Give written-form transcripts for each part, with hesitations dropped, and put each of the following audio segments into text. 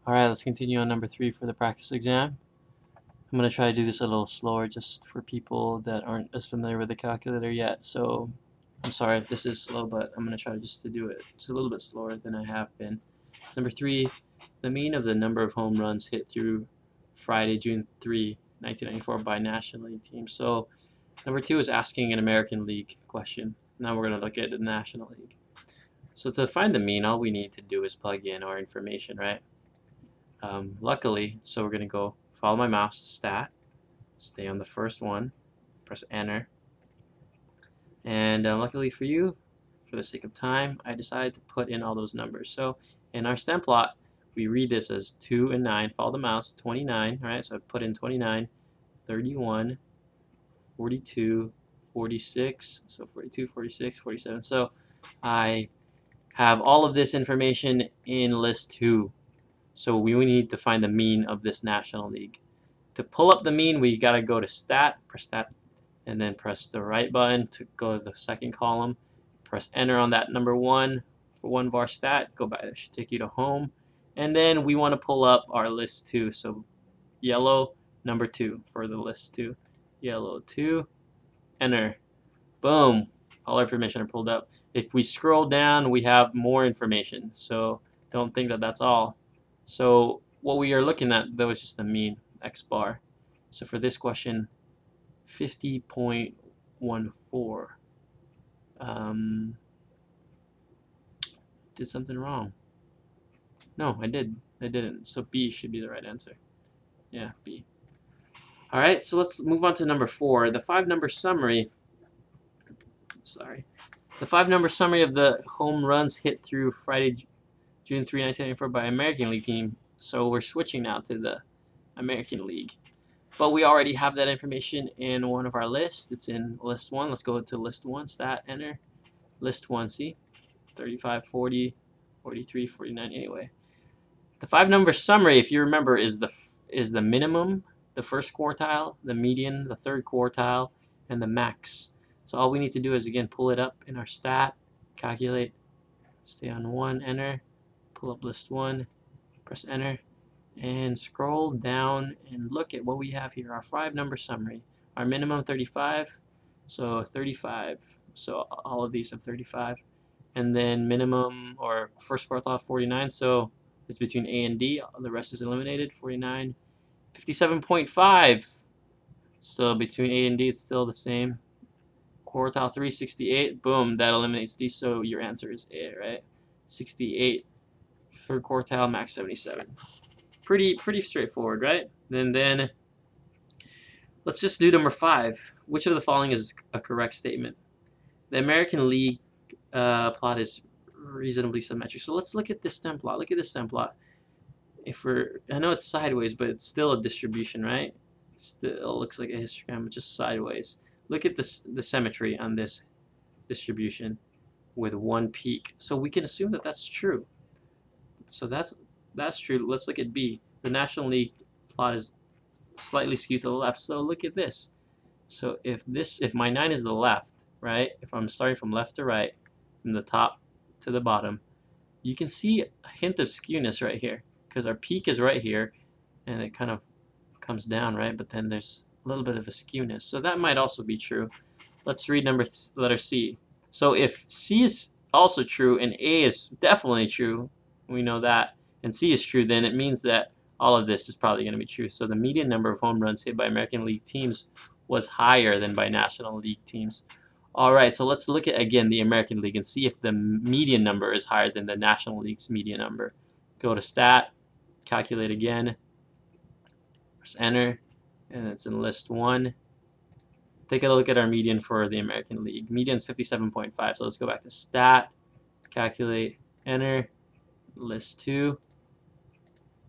Alright, let's continue on number 3 for the practice exam. I'm going to try to do this a little slower just for people that aren't as familiar with the calculator yet. So I'm sorry if this is slow, but I'm going to try just to do it just a little bit slower than I have been. Number 3, the mean of the number of home runs hit through Friday, June 3, 1994 by National League teams. So number 2 is asking an American League question. Now we're going to look at the National League. So to find the mean, all we need to do is plug in our information, right? Luckily, so we're going to go follow my mouse, stat, stay on the first one, press enter, and luckily for you, for the sake of time, I decided to put in all those numbers. So in our stem plot, we read this as 2 and 9, follow the mouse, 29, right? So I put in 29, 31, 42, 46, so 42, 46, 47. So I have all of this information in list 2. So we need to find the mean of this National League. To pull up the mean, we got to go to stat, press stat, and then press the right button to go to the second column. Press enter on that number 1 for one var stat. Go back, it should take you to home. And then we want to pull up our list 2. So yellow number 2 for the list 2. Yellow 2, enter. Boom. All our information are pulled up. If we scroll down, we have more information. So don't think that that's all. So what we are looking at, though, is just the mean, x bar. So for this question, 50.14. Did something wrong. No, I didn't. So B should be the right answer. Yeah, B. Alright, so let's move on to number 4. The 5-number summary. Sorry. The 5-number summary of the home runs hit through Friday, June 3, 1994 by American League team. So we're switching now to the American League. But we already have that information in one of our lists. It's in list 1. Let's go to list 1, stat, enter. List 1, see? 35, 40, 43, 49, anyway. The 5-number summary, if you remember, is the minimum, the first quartile, the median, the third quartile, and the max. So all we need to do is, again, pull it up in our stat, calculate, stay on 1, enter, pull up list 1, press enter, and scroll down and look at what we have here, our 5-number summary. Our minimum 35, so 35, so all of these have 35, and then minimum or first quartile 49, so it's between A and D, the rest is eliminated, 49, 57.5, so between A and D it's still the same. Quartile 3, 68, boom, that eliminates D, so your answer is A, right? 68, third quartile, max 77. Pretty straightforward, right? And then let's just do number 5. Which of the following is a correct statement? The American League plot is reasonably symmetric. So let's look at this stem plot. Look at this stem plot. I know it's sideways, but it's still a distribution, right? It still looks like a histogram, just sideways. Look at the symmetry on this distribution with one peak. So we can assume that that's true. So that's true. Let's look at B. The National League plot is slightly skewed to the left. So look at this. So if my 9 is the left, right? If I'm starting from left to right, from the top to the bottom, you can see a hint of skewness right here because our peak is right here and it kind of comes down, right? But then there's a little bit of a skewness. So that might also be true. Let's read letter C. So if C is also true and A is definitely true, we know that, and C is true, then it means that all of this is probably going to be true. So the median number of home runs hit by American League teams was higher than by National League teams. Alright, so let's look at, again, the American League and see if the median number is higher than the National League's median number. Go to stat, calculate again, press enter, and it's in list 1. Take a look at our median for the American League. Median is 57.5, so let's go back to stat, calculate, enter, list 2.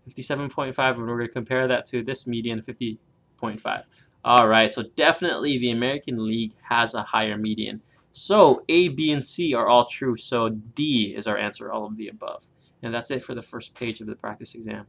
57.5, and we're going to compare that to this median, 50.5. Alright, so definitely the American League has a higher median. So A, B, and C are all true, so D is our answer, all of the above. And that's it for the first page of the practice exam.